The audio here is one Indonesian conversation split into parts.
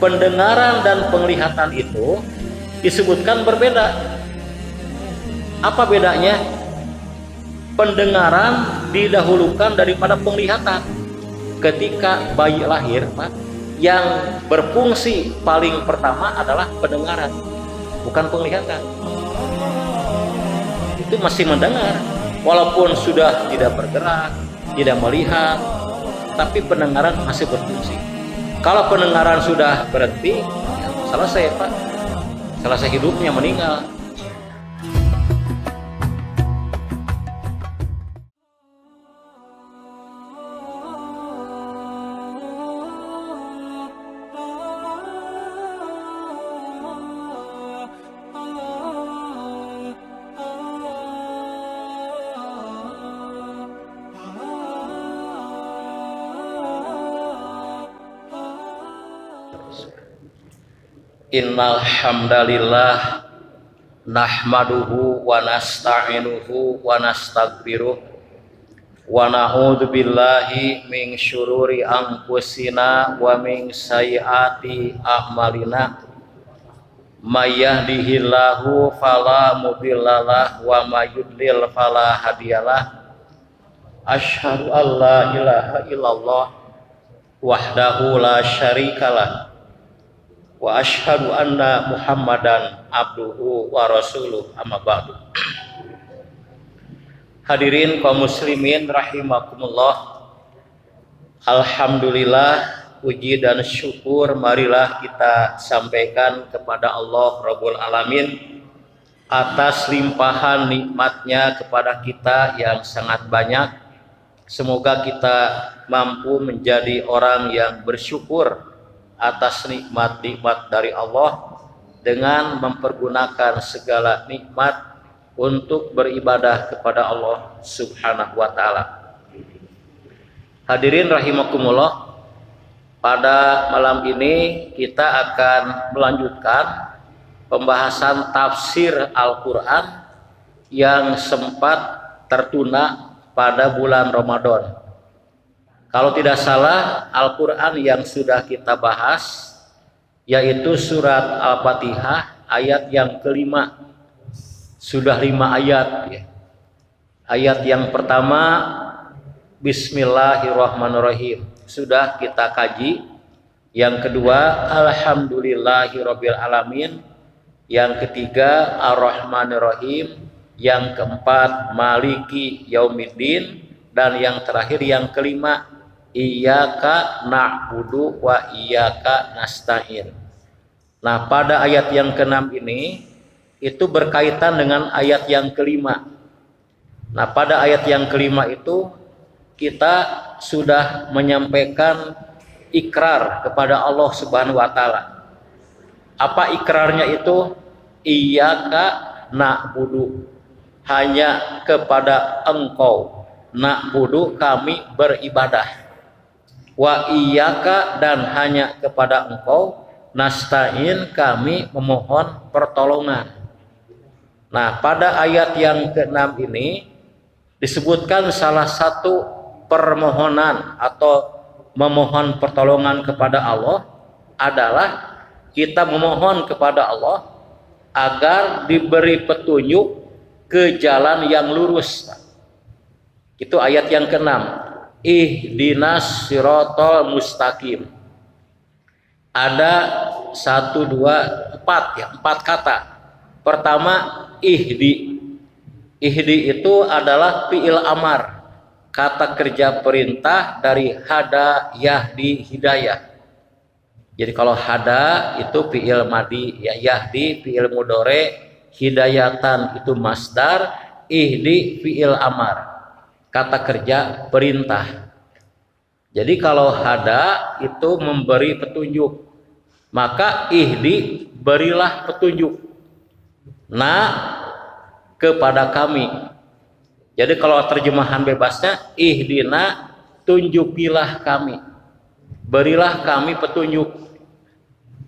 pendengaran dan penglihatan itu disebutkan berbeda. Apa bedanya? Pendengaran didahulukan daripada penglihatan. Ketika bayi lahir, Pak, yang berfungsi paling pertama adalah pendengaran, bukan penglihatan. Itu masih mendengar, walaupun sudah tidak bergerak, tidak melihat, tapi pendengaran masih berfungsi. Kalau pendengaran sudah berhenti, ya selesai, Pak. Selesai hidupnya, meninggal. Innal hamdalillah nahmaduhu wa nasta'inuhu wa nastaghfiruh wa na'udzu billahi min syururi anfusina wa min sayyiati a'malina may yahdihillahu fala mudhillalah wa may yudlil fala hadiyalah asyhadu an la ilaha illallah wahdahu la syarikalah wa asyhadu anna Muhammadan abduhu wa rasuluh, amma ba'du. Hadirin kaum muslimin rahimakumullah. Alhamdulillah, puji dan syukur marilah kita sampaikan kepada Allah Rabbul Alamin atas limpahan nikmatnya kepada kita yang sangat banyak. Semoga kita mampu menjadi orang yang bersyukur atas nikmat-nikmat dari Allah dengan mempergunakan segala nikmat untuk beribadah kepada Allah Subhanahu wa taala. Hadirin rahimakumullah, pada malam ini kita akan melanjutkan pembahasan tafsir Al-Qur'an yang sempat tertunda pada bulan Ramadan. Kalau tidak salah, Al-Quran yang sudah kita bahas yaitu surat Al-Fatihah ayat yang kelima. Sudah 5 ayat ya. Ayat yang pertama Bismillahirrahmanirrahim sudah kita kaji. Yang kedua Alhamdulillahirabbil alamin. Yang ketiga Ar-Rahmanirrahim. Yang keempat Maliki Yaumiddin. Dan yang terakhir yang kelima Iyyaka na'budu wa iyyaka nasta'in. Nah, pada ayat yang ke-6 ini itu berkaitan dengan ayat yang kelima. Nah, pada ayat yang kelima itu kita sudah menyampaikan ikrar kepada Allah Subhanahu wa taala. Apa ikrarnya itu? Iyyaka na'budu, hanya kepada Engkau na'budu kami beribadah. Wa iyyaka, dan hanya kepada Engkau nasta'in kami memohon pertolongan. Nah, pada ayat yang ke-6 ini disebutkan salah satu permohonan atau memohon pertolongan kepada Allah adalah kita memohon kepada Allah agar diberi petunjuk ke jalan yang lurus. Itu ayat yang ke-6. Ihdinas siratal mustaqim. Ada 1, 2, 4 ya, 4 kata. Pertama ihdi. Ihdi itu adalah fi'il amar, kata kerja perintah dari hada yahdi hidayah. Jadi kalau hada itu fi'il madi ya, yahdi fi'il mudhari, hidayatan itu masdar, ihdi fi'il amar, kata kerja perintah. Jadi kalau hada itu memberi petunjuk, maka ihdi berilah petunjuk. Nah, kepada kami. Jadi kalau terjemahan bebasnya ihdina, tunjukilah kami. Berilah kami petunjuk.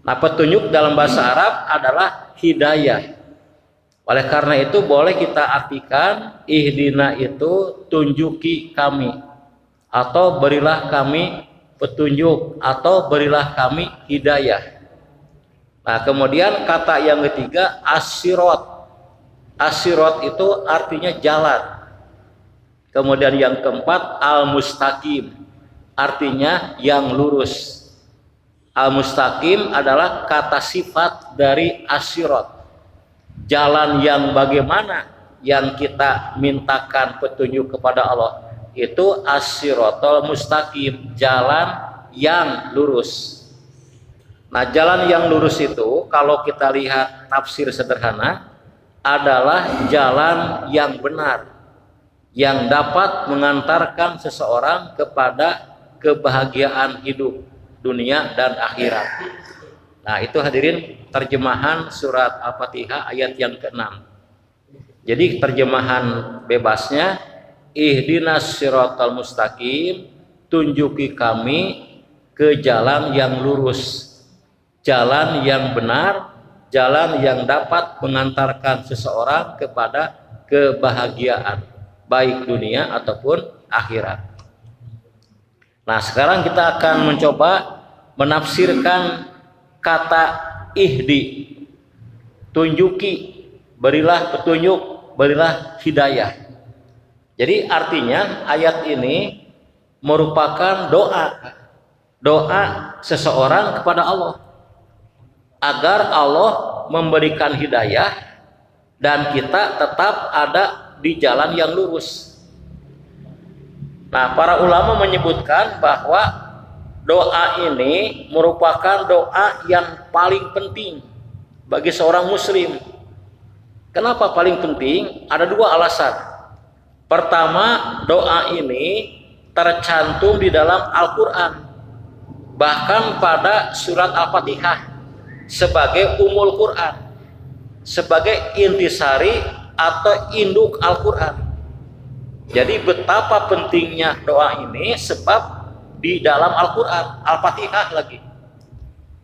Nah, petunjuk dalam bahasa Arab adalah hidayah. Oleh karena itu boleh kita artikan ihdina itu tunjuki kami, atau berilah kami petunjuk, atau berilah kami hidayah. Nah, kemudian kata yang ketiga as-sirat. As-sirat itu artinya jalan. Kemudian yang keempat al-mustaqim, artinya yang lurus. Al-mustaqim adalah kata sifat dari as-sirat. Jalan yang bagaimana yang kita mintakan petunjuk kepada Allah itu as-siratal mustaqim, jalan yang lurus. Nah, jalan yang lurus itu kalau kita lihat tafsir sederhana adalah jalan yang benar yang dapat mengantarkan seseorang kepada kebahagiaan hidup dunia dan akhirat. Nah, itu hadirin terjemahan surat Al-Fatihah ayat yang ke-6. Jadi terjemahan bebasnya, ihdinas siratal mustaqim, tunjuki kami ke jalan yang lurus, jalan yang benar, jalan yang dapat mengantarkan seseorang kepada kebahagiaan baik dunia ataupun akhirat. Nah, sekarang kita akan mencoba menafsirkan kata ihdi, tunjuki, berilah petunjuk, berilah hidayah. Jadi artinya ayat ini merupakan doa seseorang kepada Allah agar Allah memberikan hidayah dan kita tetap ada di jalan yang lurus. Nah, para ulama menyebutkan bahwa doa ini merupakan doa yang paling penting bagi seorang muslim. Kenapa paling penting? Ada dua alasan. Pertama, doa ini tercantum di dalam Al-Quran, bahkan pada surat Al-Fatihah sebagai umul Quran, sebagai intisari atau induk Al-Quran. Jadi betapa pentingnya doa ini sebab di dalam Al-Quran, Al-Fatihah lagi.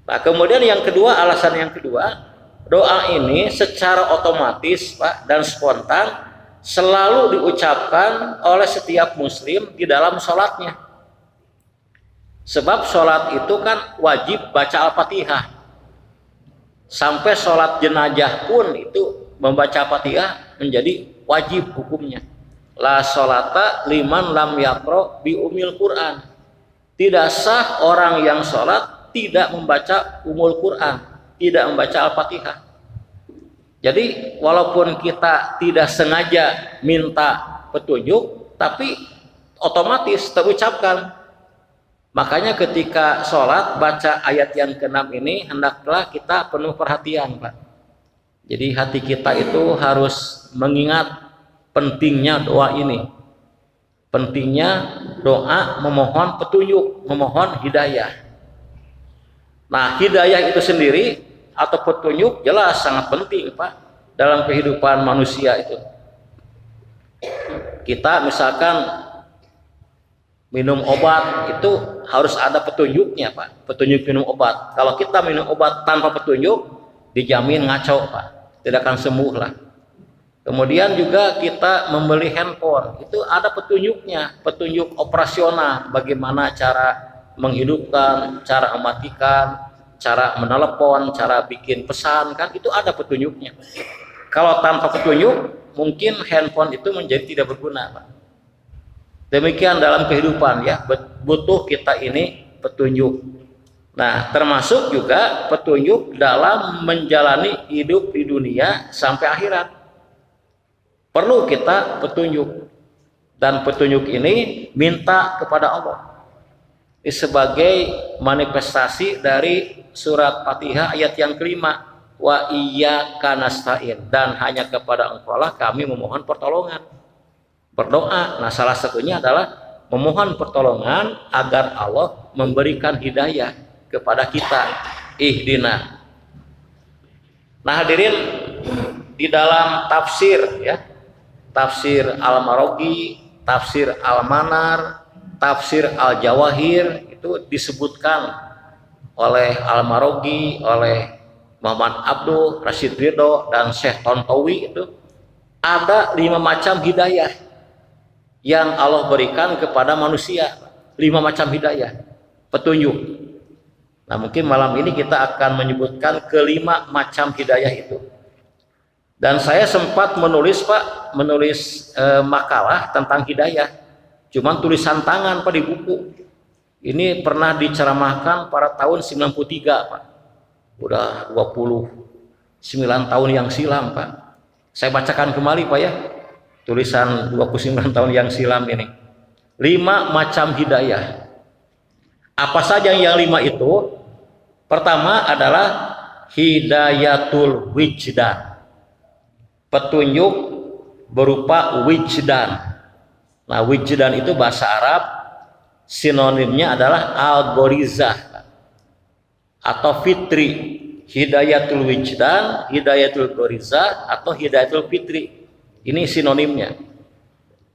Nah, kemudian yang kedua, alasan yang kedua, doa ini secara otomatis Pak dan spontan selalu diucapkan oleh setiap muslim di dalam sholatnya. Sebab sholat itu kan wajib baca Al-Fatihah. Sampai sholat jenazah pun itu membaca Al-Fatihah menjadi wajib hukumnya. La sholata liman lam yaqra bi umil Quran. Tidak sah orang yang sholat tidak membaca umul Quran, tidak membaca Al-Fatihah. Jadi walaupun kita tidak sengaja minta petunjuk, tapi otomatis terucapkan. Makanya ketika sholat baca ayat yang ke-6 ini hendaklah kita penuh perhatian, Pak. Jadi hati kita itu harus mengingat pentingnya doa ini. Pentingnya doa memohon petunjuk, memohon hidayah. Nah, hidayah itu sendiri atau petunjuk jelas sangat penting Pak dalam kehidupan manusia itu. Kita misalkan minum obat itu harus ada petunjuknya Pak, petunjuk minum obat. Kalau kita minum obat tanpa petunjuk dijamin ngaco Pak, tidak akan sembuh lah. Kemudian juga kita membeli handphone, itu ada petunjuknya, petunjuk operasional, bagaimana cara menghidupkan, cara mematikan, cara menelepon, cara bikin pesan, kan itu ada petunjuknya. Kalau tanpa petunjuk, mungkin handphone itu menjadi tidak berguna, Pak. Demikian dalam kehidupan ya, butuh kita ini petunjuk. Nah, termasuk juga petunjuk dalam menjalani hidup di dunia sampai akhirat. Perlu kita petunjuk, dan petunjuk ini minta kepada Allah. Ini sebagai manifestasi dari surat Fatihah ayat yang kelima, wa iyyaka nasta'in, dan hanya kepada Engkau lah kami memohon pertolongan. Berdoa, nah salah satunya adalah memohon pertolongan agar Allah memberikan hidayah kepada kita. Ihdina. Nah hadirin, di dalam tafsir ya, tafsir Al-Maraghi, tafsir Al-Manar, tafsir Al-Jawahir itu disebutkan oleh Al-Maraghi, oleh Muhammad Abdul, Rashid Ridho, dan Syekh Tontowi itu ada 5 macam hidayah yang Allah berikan kepada manusia. 5 macam hidayah, petunjuk. Nah, mungkin malam ini kita akan menyebutkan kelima macam hidayah itu. Dan saya sempat menulis Pak, makalah tentang hidayah. Cuman tulisan tangan Pak di buku. Ini pernah diceramahkan pada tahun 93 Pak. Udah 29 tahun yang silam Pak. Saya bacakan kembali Pak ya. Tulisan 29 tahun yang silam ini. 5 macam hidayah. Apa saja yang 5 itu? Pertama adalah hidayatul wijdan. Petunjuk berupa wijdan. Nah, wijdan itu bahasa Arab, sinonimnya adalah algorizah atau fitri. Hidayatul wijdan, hidayatul gorizah, atau hidayatul fitri. Ini sinonimnya.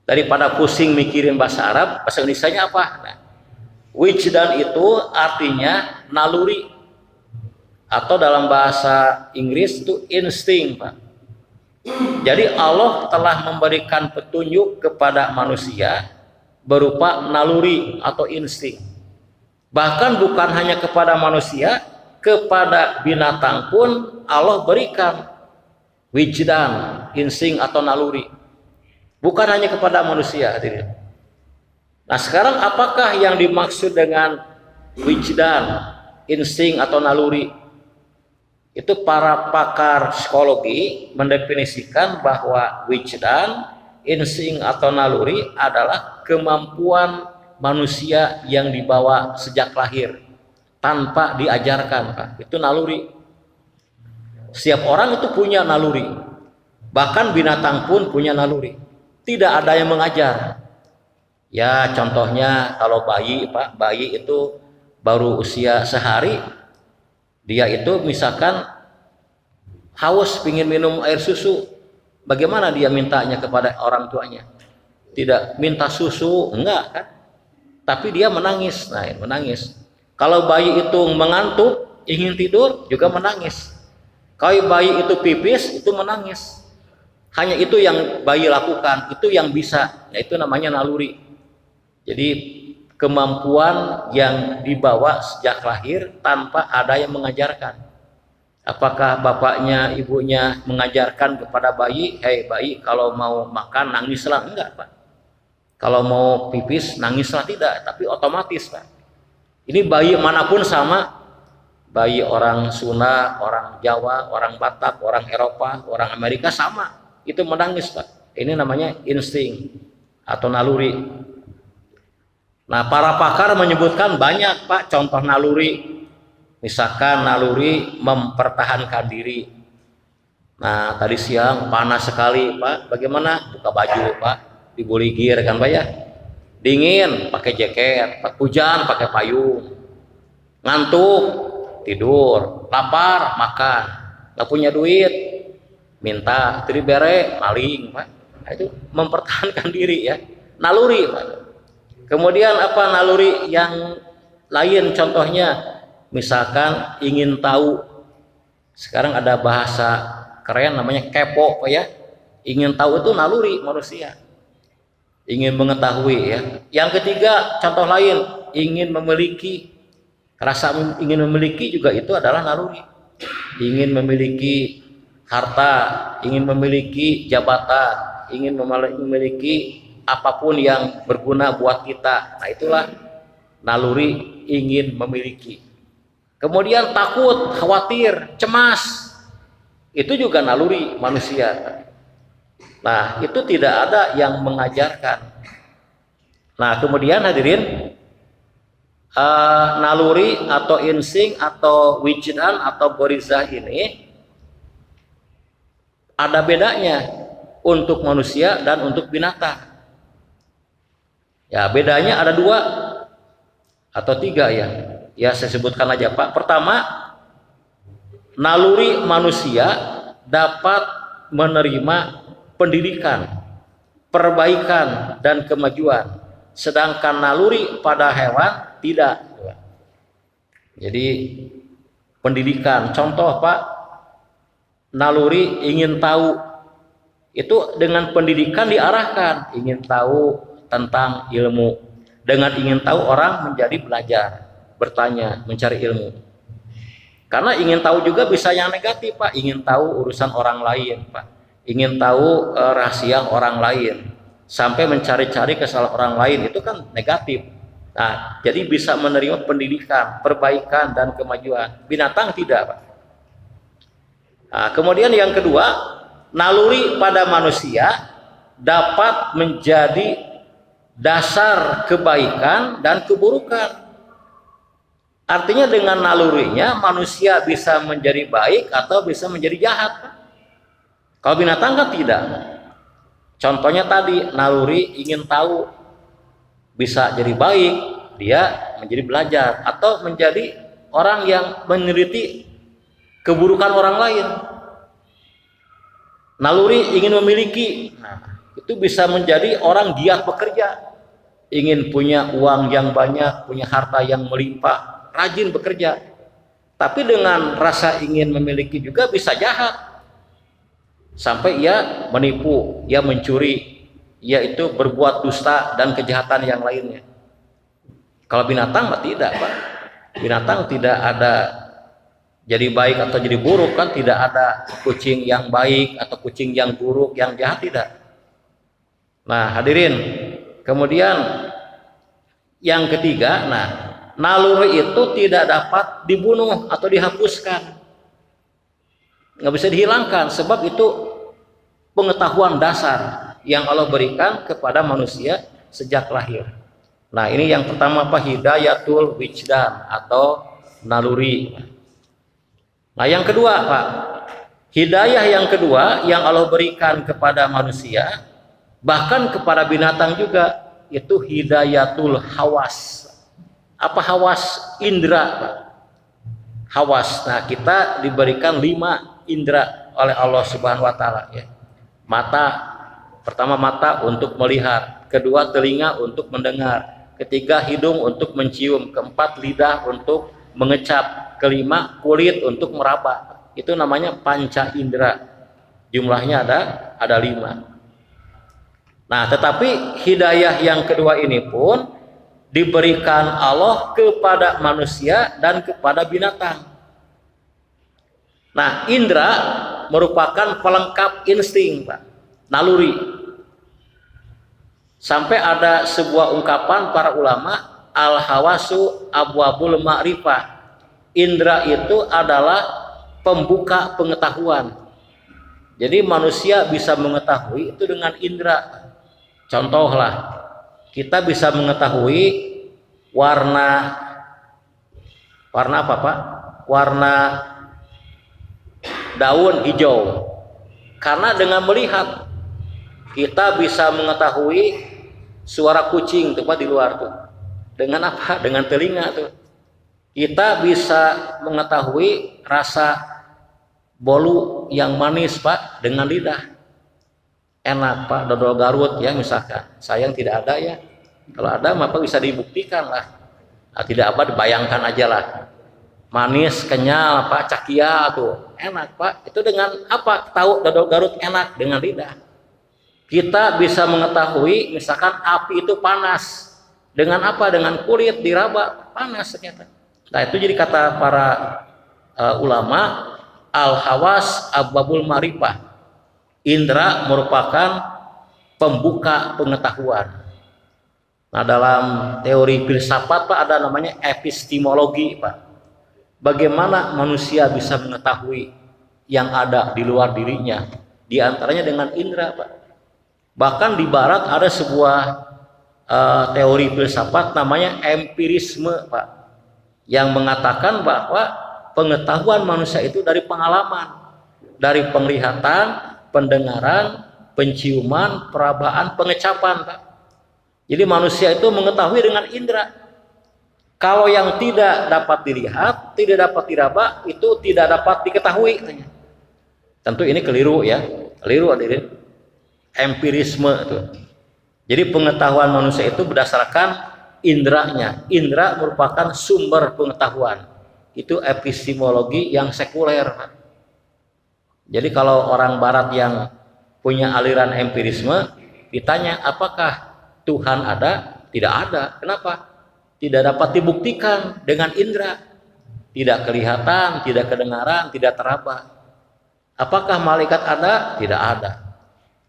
Daripada pusing mikirin bahasa Arab, bahasa Indonesianya apa? Nah, wijdan itu artinya naluri, atau dalam bahasa Inggris itu insting Pak. Jadi Allah telah memberikan petunjuk kepada manusia berupa naluri atau insting. Bahkan bukan hanya kepada manusia, kepada binatang pun Allah berikan wijdan, insting atau naluri. Bukan hanya kepada manusia, hadirin. Nah, sekarang apakah yang dimaksud dengan wijdan, insting atau naluri? Itu para pakar psikologi mendefinisikan bahwa wijdan, insting atau naluri adalah kemampuan manusia yang dibawa sejak lahir tanpa diajarkan Pak. Itu naluri. Setiap orang itu punya naluri. Bahkan binatang pun punya naluri. Tidak ada yang mengajar. Ya, contohnya kalau bayi Pak, bayi itu baru usia sehari, dia itu misalkan haus pingin minum air susu, bagaimana dia mintanya kepada orang tuanya? Tidak minta susu, enggak kan? Tapi dia menangis. Nah, menangis. Kalau bayi itu mengantuk, ingin tidur, juga menangis. Kalau bayi itu pipis, itu menangis. Hanya itu yang bayi lakukan, itu yang bisa, yaitu namanya naluri. Jadi kemampuan yang dibawa sejak lahir tanpa ada yang mengajarkan. Apakah bapaknya, ibunya mengajarkan kepada bayi, hei bayi, kalau mau makan nangislah? Enggak Pak. Kalau mau pipis nangislah? Tidak, tapi otomatis Pak. Ini bayi manapun sama, bayi orang Sunda, orang Jawa, orang Batak, orang Eropa, orang Amerika sama, itu menangis Pak. Ini namanya insting atau naluri. Nah, para pakar menyebutkan banyak Pak contoh naluri. Misalkan naluri mempertahankan diri. Nah, tadi siang panas sekali Pak, bagaimana? Buka baju Pak, dibuligir kan Pak ya. Dingin pakai jaket, hujan pakai payung. Ngantuk tidur, lapar makan, nggak punya duit minta, bere maling Pak. Nah, itu mempertahankan diri ya, naluri Pak. Kemudian apa naluri yang lain contohnya? Misalkan ingin tahu. Sekarang ada bahasa keren namanya kepo Pak ya. Ingin tahu itu naluri manusia. Ingin mengetahui ya. Yang ketiga contoh lain, ingin memiliki. Rasa ingin memiliki juga itu adalah naluri. Ingin memiliki harta, ingin memiliki jabatan, ingin memiliki apapun yang berguna buat kita. Nah, itulah naluri ingin memiliki. Kemudian takut, khawatir, cemas, itu juga naluri manusia. Nah, itu tidak ada yang mengajarkan. Nah, kemudian hadirin, naluri atau insting atau wijdan atau gorizah ini ada bedanya untuk manusia dan untuk binatang. Ya, bedanya ada 2 atau 3 ya. Ya, saya sebutkan aja Pak. Pertama, naluri manusia dapat menerima pendidikan, perbaikan, dan kemajuan. Sedangkan naluri pada hewan tidak. Jadi pendidikan, contoh Pak, naluri ingin tahu, itu dengan pendidikan diarahkan, ingin tahu tentang ilmu. Dengan ingin tahu orang menjadi belajar, bertanya, mencari ilmu. Karena ingin tahu juga bisa yang negatif, Pak. Ingin tahu urusan orang lain, Pak. Ingin tahu rahasia orang lain. Sampai mencari-cari kesalahan orang lain, itu kan negatif. Nah, jadi bisa menerima pendidikan, perbaikan, dan kemajuan. Binatang tidak, Pak. Nah, kemudian yang kedua, naluri pada manusia dapat menjadi dasar kebaikan dan keburukan. Artinya dengan nalurinya manusia bisa menjadi baik atau bisa menjadi jahat. Kalau binatang kan tidak. Contohnya tadi, naluri ingin tahu, bisa jadi baik, dia menjadi belajar, atau menjadi orang yang meneliti keburukan orang lain. Naluri ingin memiliki, nah, itu bisa menjadi orang giat bekerja, ingin punya uang yang banyak, punya harta yang melimpah, rajin bekerja. Tapi dengan rasa ingin memiliki juga bisa jahat, sampai ia menipu, ia mencuri, ia itu berbuat dusta dan kejahatan yang lainnya. Kalau binatang mah tidak, Pak. Binatang tidak ada jadi baik atau jadi buruk, kan tidak ada kucing yang baik atau kucing yang buruk, yang jahat, tidak. Nah, hadirin, kemudian yang ketiga, nah, naluri itu tidak dapat dibunuh atau dihapuskan, nggak bisa dihilangkan, sebab itu pengetahuan dasar yang Allah berikan kepada manusia sejak lahir. Nah, ini yang pertama, Pak, hidayatul wijdan atau naluri. Nah, yang kedua, Pak, hidayah yang kedua yang Allah berikan kepada manusia, bahkan kepada binatang juga, itu hidayatul hawas. Apa hawas? Indra, Pak. Hawas. Nah, kita diberikan 5 indra oleh Allah Subhanahu wa taala, ya. Mata, pertama mata untuk melihat, kedua telinga untuk mendengar, ketiga hidung untuk mencium, keempat lidah untuk mengecap, kelima kulit untuk meraba. Itu namanya panca indera. Jumlahnya ada 5. Nah, tetapi hidayah yang kedua ini pun diberikan Allah kepada manusia dan kepada binatang. Nah, indera merupakan pelengkap insting, Pak, naluri. Sampai ada sebuah ungkapan para ulama, al-hawasu abwabul ma'rifah. Indera itu adalah pembuka pengetahuan. Jadi manusia bisa mengetahui itu dengan indera. Contohlah, kita bisa mengetahui warna apa, Pak? Warna daun hijau. Karena dengan melihat kita bisa mengetahui suara kucing tuh, Pak, di luar tuh. Dengan apa? Dengan telinga tuh. Kita bisa mengetahui rasa bolu yang manis, Pak, dengan lidah. Enak, Pak, dodol Garut ya misalkan. Sayang tidak ada ya. Kalau ada maka bisa dibuktikan lah. Nah, tidak apa, dibayangkan aja lah. Manis, kenyal, Pak, cakia tuh. Enak, Pak. Itu dengan apa? Tahu dodol Garut enak dengan lidah. Kita bisa mengetahui misalkan api itu panas. Dengan apa? Dengan kulit diraba, panas ternyata. Nah, itu jadi kata para ulama, al-hawas abwabul ma'rifah. Indra merupakan pembuka pengetahuan. Nah, dalam teori filsafat, Pak, ada namanya epistemologi, Pak. Bagaimana manusia bisa mengetahui yang ada di luar dirinya, di antaranya dengan indra, Pak. Bahkan di barat ada sebuah teori filsafat namanya empirisme, Pak, yang mengatakan bahwa pengetahuan manusia itu dari pengalaman, dari penglihatan, pendengaran, penciuman, perabaan, pengecapan, Pak. Jadi manusia itu mengetahui dengan indera. Kalau yang tidak dapat dilihat, tidak dapat diraba, itu tidak dapat diketahui. Tentu ini keliru ya, keliru hadirin. Empirisme itu. Jadi pengetahuan manusia itu berdasarkan inderanya. Indera merupakan sumber pengetahuan. Itu epistemologi yang sekuler, Pak. Jadi kalau orang barat yang punya aliran empirisme ditanya apakah Tuhan ada? Tidak ada. Kenapa? Tidak dapat dibuktikan dengan indera. tidak kelihatan, tidak kedengaran, tidak teraba. Apakah malaikat ada? Tidak ada.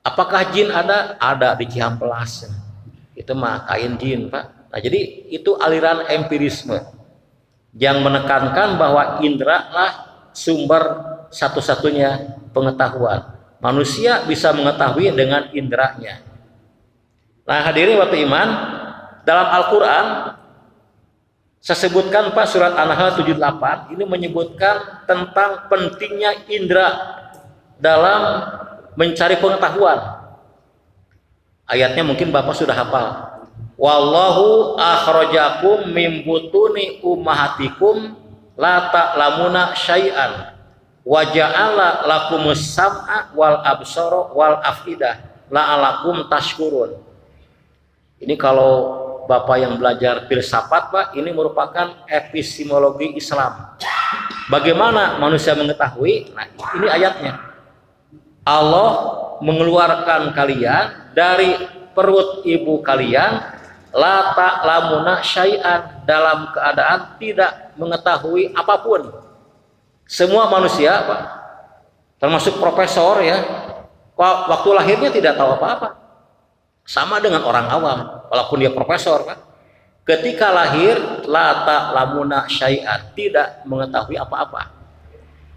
Apakah jin ada? Ada di Cihampelas. Itu mah kain jin, Pak. Nah, jadi itu aliran empirisme yang menekankan bahwa indera lah sumber satu-satunya pengetahuan. Manusia bisa mengetahui dengan inderanya. Nah, hadirin waktu iman, dalam Al-Quran saya sebutkan Pak, surat An-Nahl 78 ini menyebutkan tentang pentingnya indera dalam mencari pengetahuan. Ayatnya mungkin Bapak sudah hafal. Wallahu akhrajakum mim butuni ummahatikum la ta'lamuna syai'an wa ja'ala lakumus sam'a wal absara wal afidah la'alakum tashkurun. Ini kalau Bapak yang belajar filsafat, Pak, ini merupakan epistemologi Islam. Bagaimana manusia mengetahui? Nah, ini ayatnya. Allah mengeluarkan kalian dari perut ibu kalian la ta'lamuna syai'an, dalam keadaan tidak mengetahui apapun. Semua manusia, Pak, termasuk profesor ya, waktu lahirnya tidak tahu apa-apa. Sama dengan orang awam, walaupun dia profesor, Pak. Ketika lahir la ta'lamuna syai'an, tidak mengetahui apa-apa.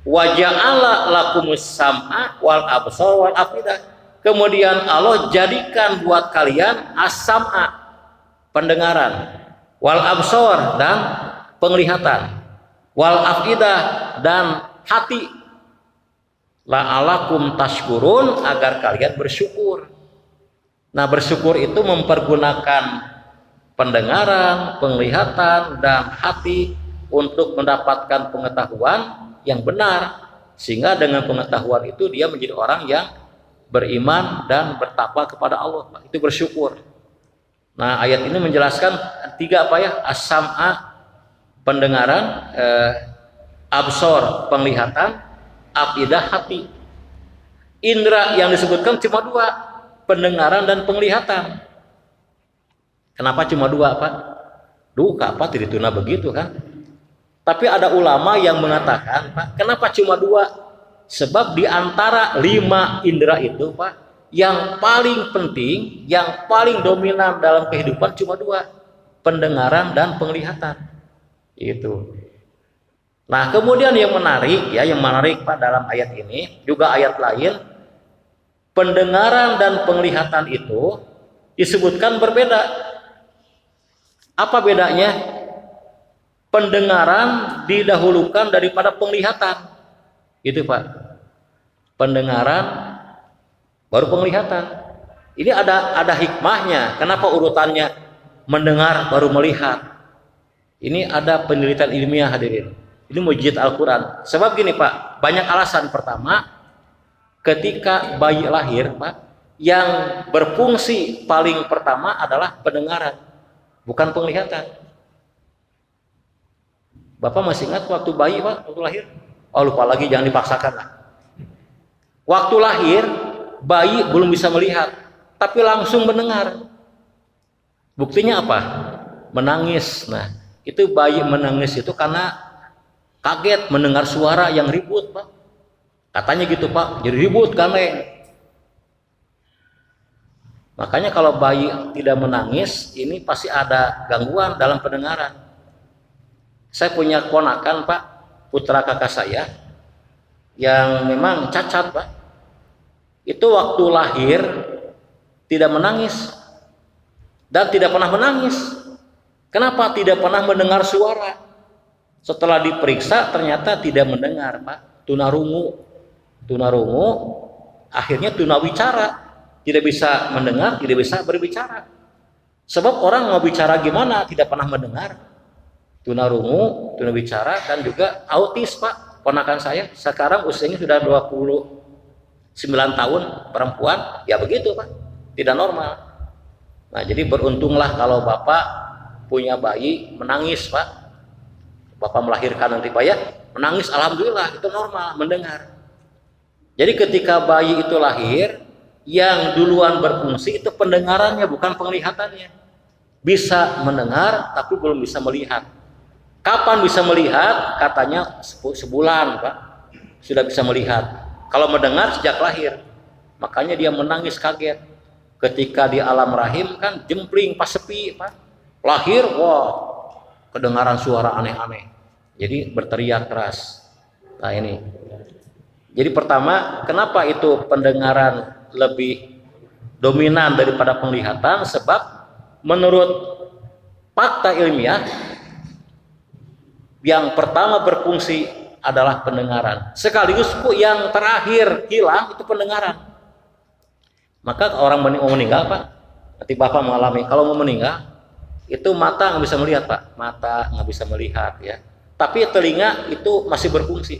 Wa ja'ala lakumus sam'a wal absar wal afidah. Kemudian Allah jadikan buat kalian as-sam'a, pendengaran, wal absar, dan penglihatan, wal afidah, dan hati. La'alakum tashkurun, agar kalian bersyukur. Nah, bersyukur itu mempergunakan pendengaran, penglihatan, dan hati untuk mendapatkan pengetahuan yang benar, sehingga dengan pengetahuan itu dia menjadi orang yang beriman dan bertakwa kepada Allah. Itu bersyukur. Nah, ayat ini menjelaskan tiga apa ya? As-sam'a, pendengaran, absor, penglihatan, afidah, hati. Indra yang disebutkan cuma dua, pendengaran dan penglihatan. Kenapa cuma dua, Pak? Duka, Pak, tidak tuna begitu kan? Tapi ada ulama yang mengatakan, Pak, kenapa cuma dua? Sebab di antara 5 indera itu, Pak, yang paling penting, yang paling dominan dalam kehidupan cuma dua, pendengaran dan penglihatan. Itu. Nah, kemudian yang menarik Pak, dalam ayat ini, juga ayat lain, pendengaran dan penglihatan itu disebutkan berbeda. Apa bedanya? Pendengaran didahulukan daripada penglihatan. Itu, Pak. Pendengaran baru penglihatan. Ini ada hikmahnya. Kenapa urutannya mendengar baru melihat? Ini ada penelitian ilmiah, hadirin. Ini mujizat Al-Quran. Sebab gini, Pak, banyak alasan. Pertama, ketika bayi lahir, Pak, yang berfungsi paling pertama adalah pendengaran, bukan penglihatan. Bapak masih ingat waktu bayi, Pak, waktu lahir? Oh, lupa lagi, jangan dipaksakan lah. Waktu lahir, bayi belum bisa melihat, tapi langsung mendengar. Buktinya apa? Menangis. Nah, itu bayi menangis itu karena kaget mendengar suara yang ribut, Pak. Katanya gitu, Pak, jadi ribut galeng. Makanya kalau bayi tidak menangis, ini pasti ada gangguan dalam pendengaran. Saya punya keponakan, Pak, putra kakak saya, yang memang cacat, Pak. Itu waktu lahir tidak menangis dan tidak pernah menangis. Kenapa? Tidak pernah mendengar suara. Setelah diperiksa ternyata tidak mendengar, Pak. Tunarungu, akhirnya tunawicara, tidak bisa mendengar, tidak bisa berbicara. Sebab orang mau bicara gimana, tidak pernah mendengar. Tunarungu, tunawicara, dan juga autis, Pak. Ponakan saya sekarang usianya sudah 29 tahun, perempuan, ya begitu, Pak, tidak normal. Nah, jadi beruntunglah kalau Bapak punya bayi menangis, Pak. Bapak melahirkan nanti, Pak, ya, menangis, alhamdulillah, itu normal, mendengar. Jadi ketika bayi itu lahir, yang duluan berfungsi itu pendengarannya, bukan penglihatannya. Bisa mendengar tapi belum bisa melihat. Kapan bisa melihat? Katanya sebulan, Pak. Sudah bisa melihat. Kalau mendengar sejak lahir. Makanya dia menangis kaget. Ketika di alam rahim kan jempling pas sepi, Pak. Lahir, wah, kedengaran suara aneh-aneh. Jadi berteriak keras. Nah ini. Jadi pertama, kenapa itu pendengaran lebih dominan daripada penglihatan? Sebab menurut fakta ilmiah, yang pertama berfungsi adalah pendengaran. Sekaligus yang terakhir hilang itu pendengaran. Maka orang mau meninggal, Pak, nanti Bapak mengalami, kalau mau meninggal, itu mata nggak bisa melihat, Pak. Mata nggak bisa melihat, ya. Tapi telinga itu masih berfungsi.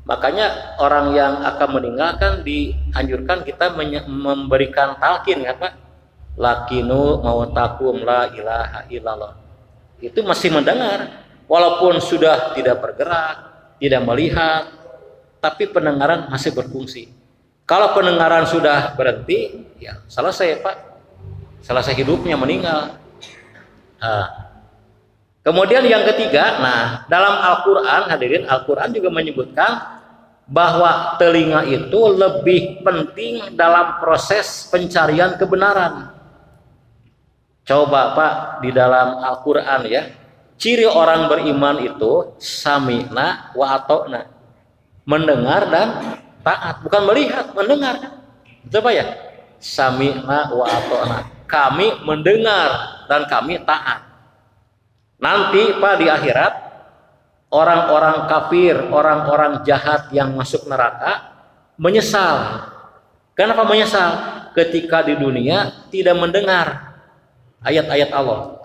Makanya orang yang akan meninggal kan dianjurkan kita memberikan talqin, ya, Pak. Lakinu mautakum la ilaha illallah. Itu masih mendengar. Walaupun sudah tidak bergerak, tidak melihat, tapi pendengaran masih berfungsi. Kalau pendengaran sudah berhenti, ya selesai, Pak. Selesai hidupnya, meninggal. Kemudian yang ketiga, dalam Al-Quran, hadirin, Al-Quran juga menyebutkan bahwa telinga itu lebih penting dalam proses pencarian kebenaran. Coba, Pak, di dalam Al-Quran, ya, ciri orang beriman itu sami'na wa ata'na, mendengar dan taat, bukan melihat, mendengar. Coba ya, sami'na wa ata'na, kami mendengar dan kami taat. Nanti, Pak, di akhirat orang-orang kafir, orang-orang jahat yang masuk neraka menyesal. Kenapa menyesal? Ketika di dunia tidak mendengar ayat-ayat Allah.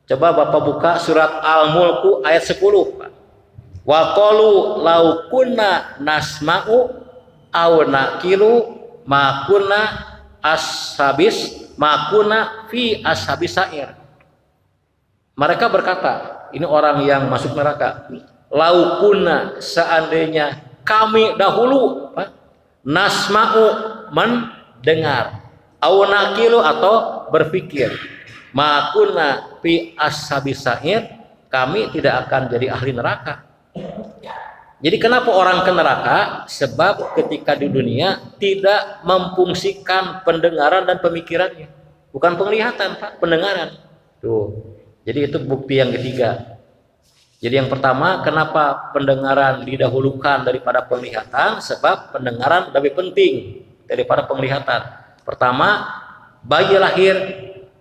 Coba Bapak buka surat Al-Mulk ayat 10, Pak. Wa qalu law kunna nasma'u aw naqilu ma kunna fi ashabis sa'ir. Mereka berkata, ini orang yang masuk neraka, lau kunna, seandainya kami dahulu, Pak, nasma'u, mendengar, aw naqilu, atau berpikir, ma kunna fi ashabis sa'ir, kami tidak akan jadi ahli neraka. Jadi kenapa orang ke neraka? Sebab ketika di dunia tidak memfungsikan pendengaran dan pemikirannya. Bukan penglihatan, Pak, pendengaran. Tuh. Jadi itu bukti yang ketiga. Jadi yang pertama, kenapa pendengaran didahulukan daripada penglihatan? Sebab pendengaran lebih penting daripada penglihatan. Pertama, bayi lahir,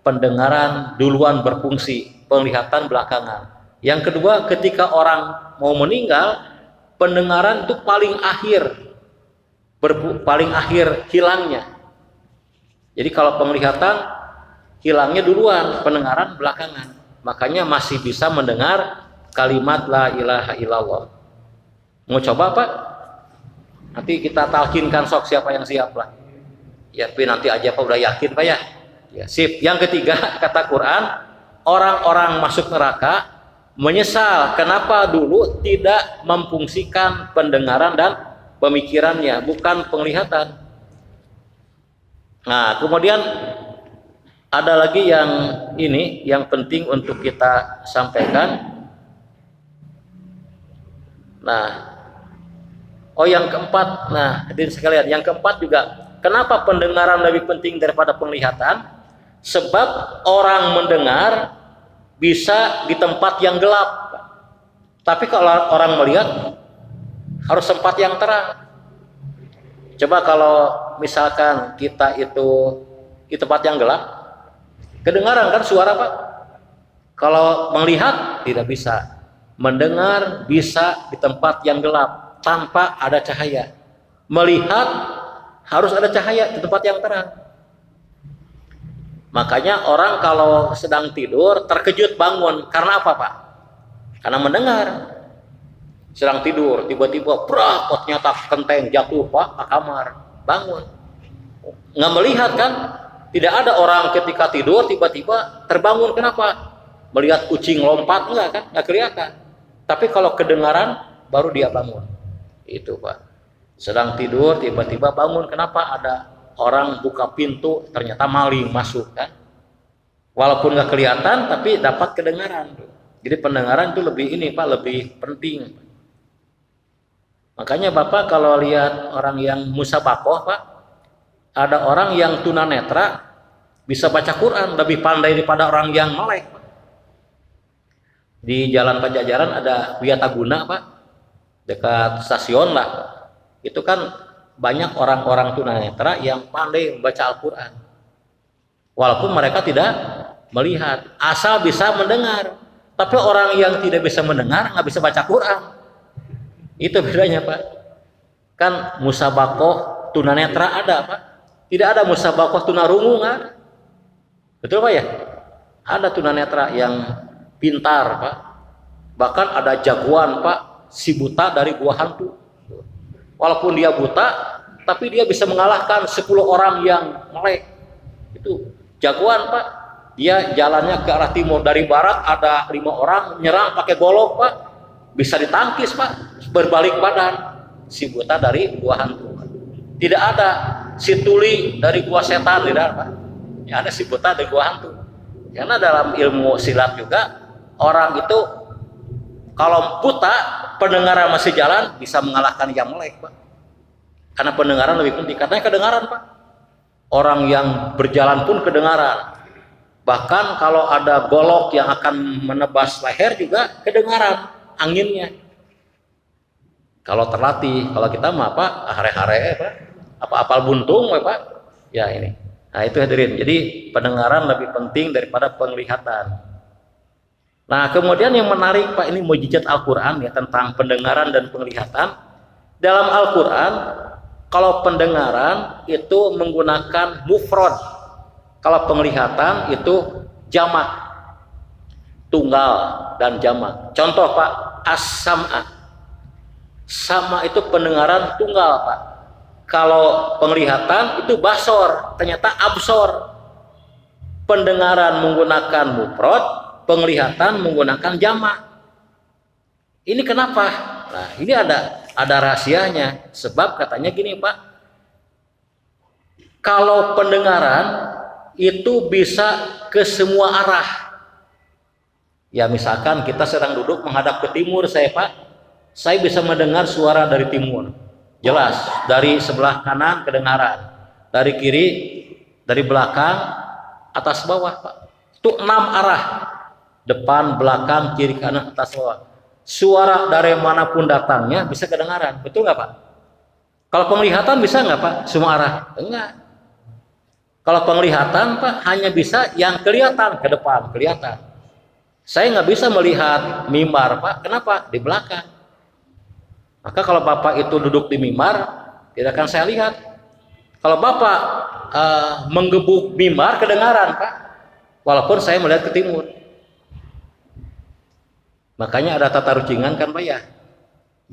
pendengaran duluan berfungsi, penglihatan belakangan. Yang kedua, ketika orang mau meninggal, pendengaran itu paling akhir hilangnya. Jadi kalau penglihatan hilangnya duluan, pendengaran belakangan. Makanya masih bisa mendengar kalimat la ilaha illallah. Mau coba, Pak? Nanti kita talkinkan, sok siapa yang siap lah. Ya, tapi nanti aja, Pak, udah yakin, Pak, ya? Ya, sip. Yang ketiga, kata Quran, orang-orang masuk neraka menyesal kenapa dulu tidak memfungsikan pendengaran dan pemikirannya, bukan penglihatan. Nah, kemudian ada lagi yang ini yang penting untuk kita sampaikan. Yang keempat, hadirin sekalian, yang keempat juga, kenapa pendengaran lebih penting daripada penglihatan? Sebab orang mendengar bisa di tempat yang gelap, tapi kalau orang melihat harus tempat yang terang. Coba kalau misalkan kita itu di tempat yang gelap, kedengaran kan suara, Pak? Kalau melihat tidak bisa. Mendengar bisa di tempat yang gelap tanpa ada cahaya. Melihat harus ada cahaya di tempat yang terang. Makanya orang kalau sedang tidur terkejut bangun karena apa, Pak? Karena mendengar. Sedang tidur tiba-tiba ternyata kenteng jatuh, Pak, ke kamar, bangun. Nggak melihat kan? Tidak ada orang ketika tidur tiba-tiba terbangun, kenapa? Melihat kucing lompat, enggak kan? Nggak kelihatan. Tapi kalau kedengaran baru dia bangun. Itu, Pak. Sedang tidur tiba-tiba bangun, kenapa? Ada orang buka pintu, ternyata maling masuk kan? Walaupun nggak kelihatan tapi dapat kedengaran. Jadi pendengaran itu lebih ini Pak, lebih penting. Makanya Bapak kalau lihat orang yang musabakoh Pak, ada orang yang tunanetra bisa baca Quran lebih pandai daripada orang yang melek. Di Jalan Pajajaran ada Wiataguna Pak, dekat stasiun lah. Itu kan banyak orang-orang tunanetra yang pandai membaca Al-Quran. Walaupun mereka tidak melihat, asal bisa mendengar. Tapi orang yang tidak bisa mendengar nggak bisa baca Quran. Itu bedanya Pak. Kan musabakoh tunanetra ada Pak. Tidak ada musabakoh tunarungu nggak ada. Betul Pak ya? Ada tunanetra yang pintar Pak. Bahkan ada jagoan Pak, si buta dari gua hantu. Walaupun dia buta, tapi dia bisa mengalahkan 10 orang yang melek. Itu jagoan Pak. Dia jalannya ke arah timur, dari barat ada 5 orang nyerang pakai golok Pak, bisa ditangkis Pak, berbalik badan. Si buta dari gua hantu. Tidak ada si tuli dari gua setan, tidak Pak. Ya ada si buta dari gua hantu. Karena dalam ilmu silat juga orang itu kalau buta pendengaran masih jalan bisa mengalahkan yang melek Pak. Karena pendengaran lebih penting. Katanya kedengaran Pak. Orang yang berjalan pun kedengaran. Bahkan kalau ada golok yang akan menebas leher juga kedengaran anginnya. Kalau terlatih, kalau kita mah Pak, hare-hare Pak, apa apal buntung Pak, ya ini. Nah itu hadirin. Jadi pendengaran lebih penting daripada penglihatan. Nah kemudian yang menarik Pak, ini mukjizat Al-Quran ya tentang pendengaran dan penglihatan. Dalam Al-Quran, kalau pendengaran itu menggunakan mufrad. Kalau penglihatan itu jamak, tunggal dan jamak. Contoh Pak, as-sam'a. Sama itu pendengaran tunggal Pak. Kalau penglihatan itu basor, ternyata absor. Pendengaran menggunakan mufrad, penglihatan menggunakan jamak. Ini kenapa? Nah, ini ada rahasianya. Sebab katanya gini Pak, kalau pendengaran itu bisa ke semua arah. Ya misalkan kita sedang duduk menghadap ke timur saya Pak, saya bisa mendengar suara dari timur. Jelas, dari sebelah kanan kedengaran, dari kiri, dari belakang, atas bawah Pak. Itu 6 arah. Depan, belakang, kiri, kanan, atas bawah. Suara dari manapun datangnya bisa kedengaran. Betul nggak Pak? Kalau penglihatan bisa nggak Pak? Semua arah? Enggak. Kalau penglihatan Pak hanya bisa yang kelihatan ke depan, kelihatan. Saya nggak bisa melihat mimbar Pak. Kenapa? Di belakang. Maka kalau Bapak itu duduk di mimbar, tidak akan saya lihat. Kalau Bapak menggebuk mimbar, kedengaran Pak. Walaupun saya melihat ke timur. Makanya ada tata rucingan kan Pak ya.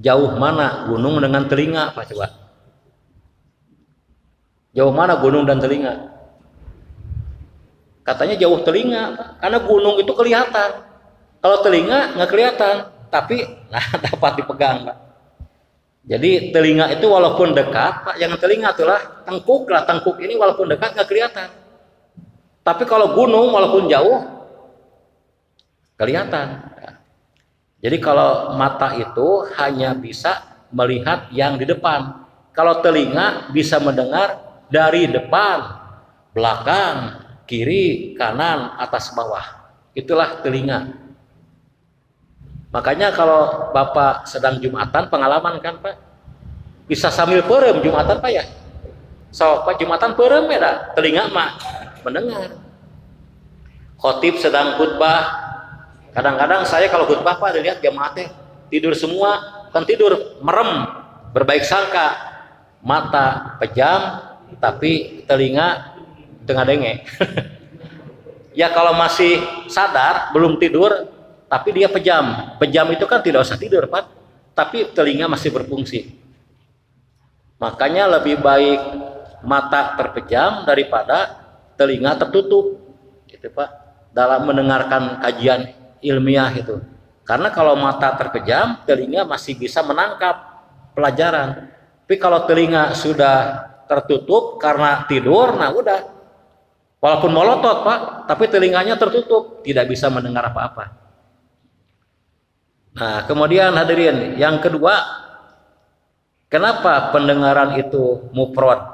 Jauh mana gunung dengan telinga Pak coba. Jauh mana gunung dan telinga? Katanya jauh telinga Pak. Karena gunung itu kelihatan. Kalau telinga nggak kelihatan, tapi dapat dipegang Pak. Jadi telinga itu walaupun dekat Pak, jangan telinga itulah tengkuk lah, tengkuk ini walaupun dekat nggak kelihatan. Tapi kalau gunung walaupun jauh kelihatan. Jadi kalau mata itu hanya bisa melihat yang di depan. Kalau telinga bisa mendengar dari depan, belakang, kiri, kanan, atas, bawah. Itulah telinga. Makanya kalau Bapak sedang Jumatan, pengalaman kan Pak, bisa sambil perem Jumatan Pak ya. So Pak Jumatan perem ya, telinga mah mendengar. Khotib sedang khutbah, kadang-kadang saya kalau khutbah Pak dilihat jamaatnya tidur semua, kan tidur merem, berbaik sangka, mata pejam, tapi telinga tengah denge. Ya kalau masih sadar, belum tidur, tapi dia pejam. Pejam itu kan tidak usah tidur Pak, tapi telinga masih berfungsi. Makanya lebih baik mata terpejam daripada telinga tertutup, gitu Pak. Dalam mendengarkan kajian ilmiah itu. Karena kalau mata terpejam, telinga masih bisa menangkap pelajaran. Tapi kalau telinga sudah tertutup karena tidur, nah udah. Walaupun melotot Pak, tapi telinganya tertutup, tidak bisa mendengar apa-apa. Nah, kemudian hadirin, yang kedua, kenapa pendengaran itu mufrad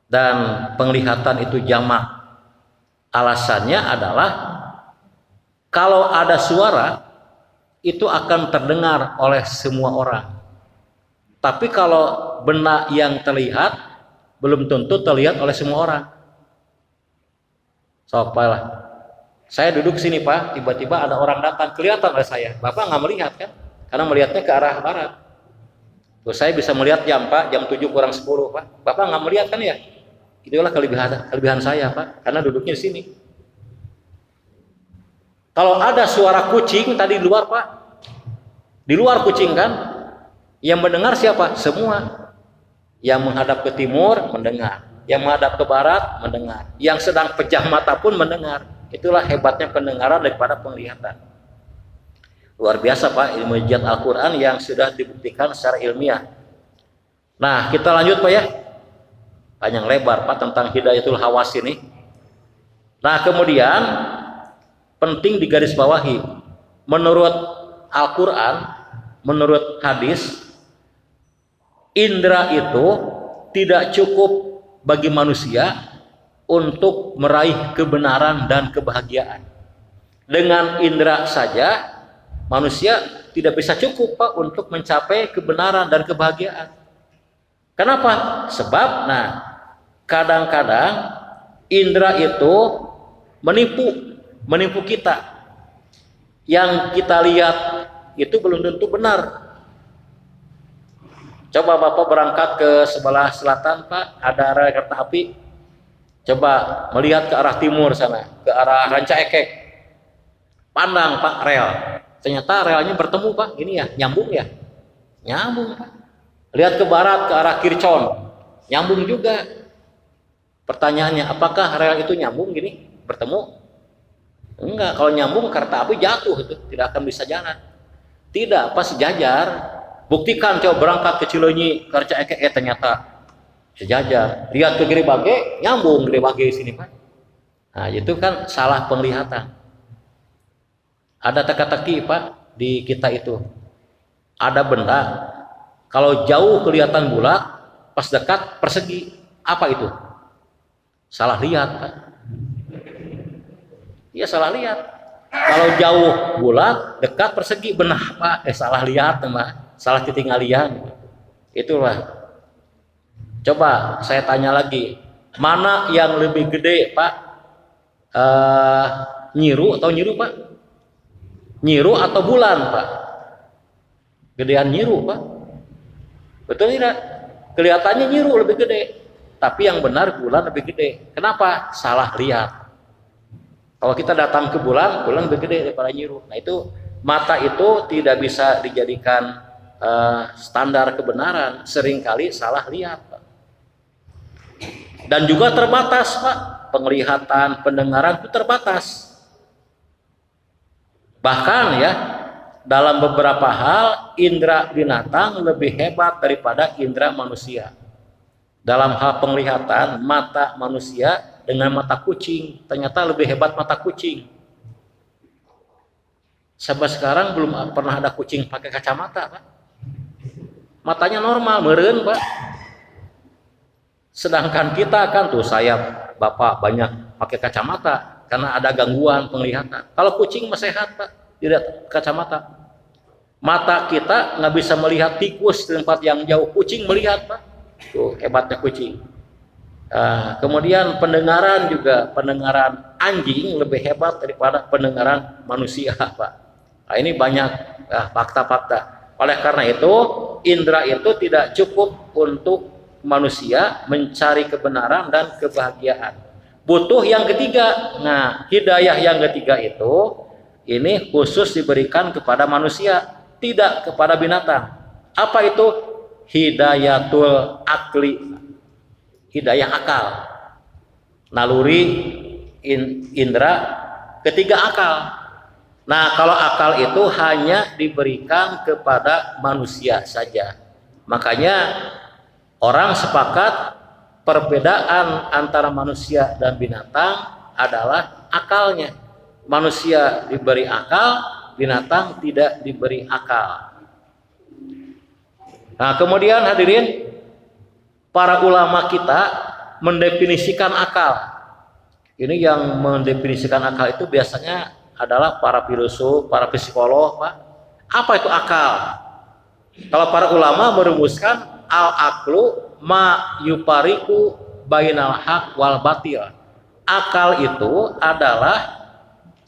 dan penglihatan itu jamak? Alasannya adalah kalau ada suara itu akan terdengar oleh semua orang. Tapi kalau benda yang terlihat belum tentu terlihat oleh semua orang. Soalnya saya duduk sini Pak, tiba-tiba ada orang datang, kelihatan oleh saya. Bapak nggak melihat kan? Karena melihatnya ke arah barat. Terus saya bisa melihat jam Pak, jam 7 kurang 10 Pak. Bapak nggak melihat kan ya? Itulah kelebihan saya Pak, karena duduknya di sini. Kalau ada suara kucing tadi di luar Pak, di luar kucing kan, yang mendengar siapa? Semua. Yang menghadap ke timur mendengar, yang menghadap ke barat mendengar, yang sedang pejam mata pun mendengar. Itulah hebatnya pendengaran daripada penglihatan. Luar biasa Pak, ilmu ijaz Al-Quran yang sudah dibuktikan secara ilmiah. Nah, kita lanjut Pak ya. Panjang lebar Pak tentang hidayatul hawas ini. Nah, kemudian penting digarisbawahi, menurut Al-Quran, menurut hadis, indera itu tidak cukup bagi manusia untuk meraih kebenaran dan kebahagiaan. Dengan indera saja manusia tidak bisa cukup Pak untuk mencapai kebenaran dan kebahagiaan. Kenapa? Sebab kadang-kadang indera itu menipu kita. Yang kita lihat itu belum tentu benar. Coba Bapak berangkat ke sebelah selatan Pak, ada rel kereta api. Coba melihat ke arah timur sana, ke arah Ranca Ekek. Pandang Pak rel. Ternyata relnya bertemu Pak, gini ya, nyambung ya? Nyambung Pak. Lihat ke barat ke arah Kircon, nyambung juga. Pertanyaannya, apakah rel itu nyambung gini, bertemu? Enggak, kalau nyambung kereta api jatuh itu, tidak akan bisa jalan. Tidak, pas sejajar. Buktikan coba berangkat ke Cileunyi, ke Ranca Ekek, ternyata sejajar. Lihat ke Gede Bage, nyambung Gede Bage sini Pak. Nah, itu kan salah penglihatan. Ada teka-teki Pak di kita itu. Ada benda, kalau jauh kelihatan bulat, pas dekat persegi. Apa itu? Salah lihat Pak. Iya salah lihat. Kalau jauh bulat, dekat persegi, benar Pak. Salah lihat Pak. Salah ketinggalian. Itulah. Coba saya tanya lagi, mana yang lebih gede Pak? Nyiru atau nyiru Pak? Nyiru atau bulan Pak? Gedean nyiru Pak. Betul tidak? Kelihatannya nyiru lebih gede, tapi yang benar bulan lebih gede. Kenapa? Salah lihat. Kalau kita datang ke bulan, bulan lebih gede daripada nyiru. Nah itu mata itu tidak bisa dijadikan standar kebenaran. Seringkali salah lihat Pak. Dan juga terbatas Pak, penglihatan, pendengaran itu terbatas. Bahkan ya, dalam beberapa hal indera binatang lebih hebat daripada indera manusia. Dalam hal penglihatan, mata manusia dengan mata kucing ternyata lebih hebat mata kucing. Sampai sekarang belum pernah ada kucing pakai kacamata Pak. Matanya normal, meureun Pak. Sedangkan kita kan tuh, saya Bapak banyak pakai kacamata karena ada gangguan penglihatan. Kalau kucing mah sehat Pak, tidak kacamata. Mata kita nggak bisa melihat tikus di tempat yang jauh, kucing melihat Pak. Tuh hebatnya kucing. Kemudian pendengaran juga, pendengaran anjing lebih hebat daripada pendengaran manusia Pak. Nah, ini banyak fakta-fakta. Oleh karena itu, indera itu tidak cukup untuk manusia mencari kebenaran dan kebahagiaan. Butuh yang ketiga. Nah, hidayah yang ketiga itu ini khusus diberikan kepada manusia, tidak kepada binatang. Apa itu? Hidayatul akli, hidayah akal. Naluri indera ketiga akal. Nah, kalau akal itu hanya diberikan kepada manusia saja. Makanya orang sepakat perbedaan antara manusia dan binatang adalah akalnya. Manusia diberi akal, binatang tidak diberi akal. Nah, kemudian hadirin, para ulama kita mendefinisikan akal. Ini yang mendefinisikan akal itu biasanya adalah para filosof, para psikolog, Pak. Apa itu akal? Kalau para ulama merumuskan al-aqlu ma yupariku bainal haq wal batil. Akal itu adalah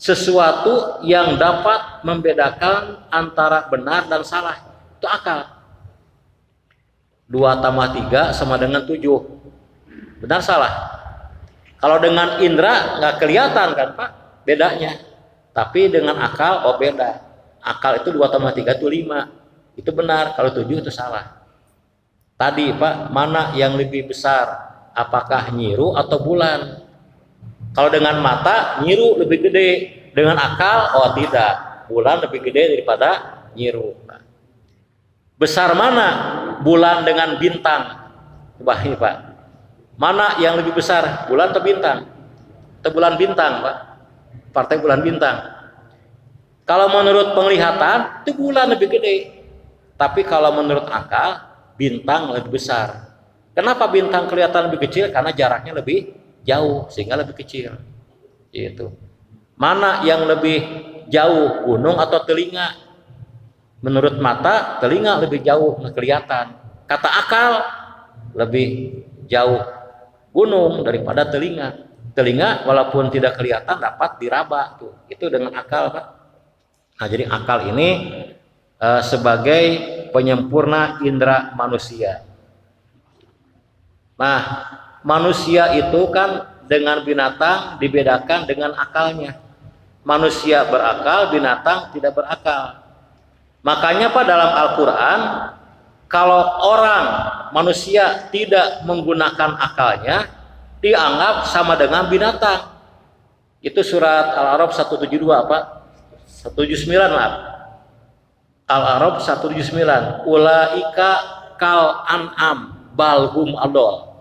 sesuatu yang dapat membedakan antara benar dan salah. Itu akal. 2 tambah 3 sama dengan 7. Benar salah? Kalau dengan indera nggak kelihatan kan Pak bedanya. Tapi dengan akal oh beda. Akal itu 2 tambah 3 itu 5. Itu benar, kalau 7 itu salah. Tadi Pak, mana yang lebih besar? Apakah Nyiru atau bulan? Kalau dengan mata, Nyiru lebih gede. Dengan akal, oh tidak. Bulan lebih gede daripada Nyiru. Besar mana? Bulan dengan bintang. Coba ini Pak. Mana yang lebih besar? Bulan atau bintang? Atau bulan bintang Pak? Partai bulan bintang. Kalau menurut penglihatan, itu bulan lebih gede. Tapi kalau menurut akal, bintang lebih besar. Kenapa bintang kelihatan lebih kecil? Karena jaraknya lebih jauh, sehingga lebih kecil. Gitu. Mana yang lebih jauh, gunung atau telinga? Menurut mata, telinga lebih jauh, nggak kelihatan. Kata akal, lebih jauh gunung daripada telinga. Telinga walaupun tidak kelihatan dapat diraba tuh. Itu dengan akal, Pak. Nah, jadi akal ini sebagai penyempurna indera manusia. Nah, manusia itu kan dengan binatang dibedakan dengan akalnya. Manusia berakal, binatang tidak berakal. Makanya Pak dalam Al-Quran, kalau orang manusia tidak menggunakan akalnya, dianggap sama dengan binatang. Itu surat Al-A'raf 172 Pak. 179 maaf. Al-A'raf 179. Ulaika kal an'am balhum adol.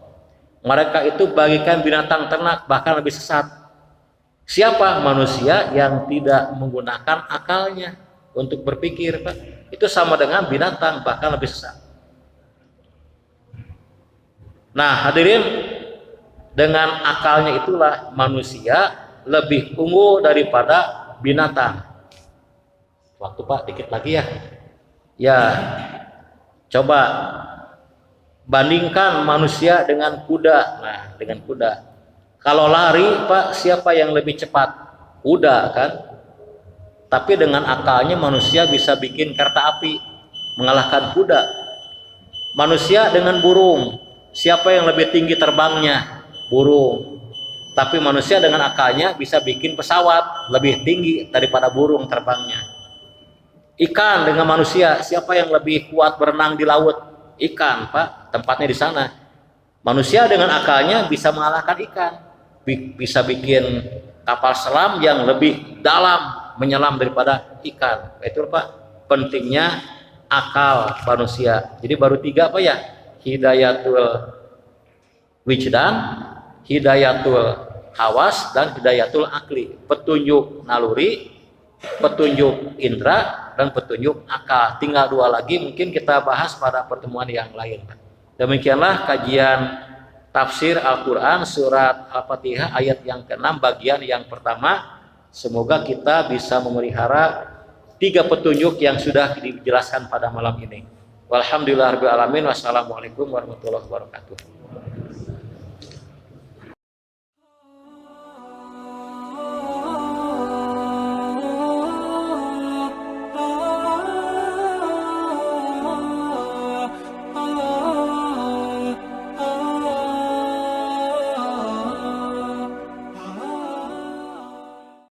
Mereka itu bagikan binatang ternak, bahkan lebih sesat. Siapa? Manusia yang tidak menggunakan akalnya untuk berpikir, Pak. Itu sama dengan binatang, bahkan lebih sesat. Nah, hadirin, dengan akalnya itulah manusia lebih unggul daripada binatang. Waktu Pak, dikit lagi ya. Ya, coba bandingkan manusia dengan kuda. Nah, dengan kuda. Kalau lari, Pak, siapa yang lebih cepat? Kuda, kan? Tapi dengan akalnya manusia bisa bikin kereta api, mengalahkan kuda. Manusia dengan burung, siapa yang lebih tinggi terbangnya? Burung. Tapi manusia dengan akalnya bisa bikin pesawat lebih tinggi daripada burung terbangnya. Ikan dengan manusia, siapa yang lebih kuat berenang di laut? Ikan, Pak, tempatnya di sana. Manusia dengan akalnya bisa mengalahkan ikan, bisa bikin kapal selam yang lebih dalam menyelam daripada ikan. Itu Pak, pentingnya akal manusia. Jadi baru 3 Pak ya, hidayatul wijdan, hidayatul hawas, dan hidayatul akli. Petunjuk naluri, petunjuk indera, dan petunjuk akal. Tinggal 2 lagi, mungkin kita bahas pada pertemuan yang lain. Demikianlah kajian tafsir Al-Quran surat Al-Fatihah ayat yang ke-6 bagian yang pertama. Semoga kita bisa memelihara 3 petunjuk yang sudah dijelaskan pada malam ini. Walhamdulillahirabbil alamin. Wassalamualaikum warahmatullahi wabarakatuh.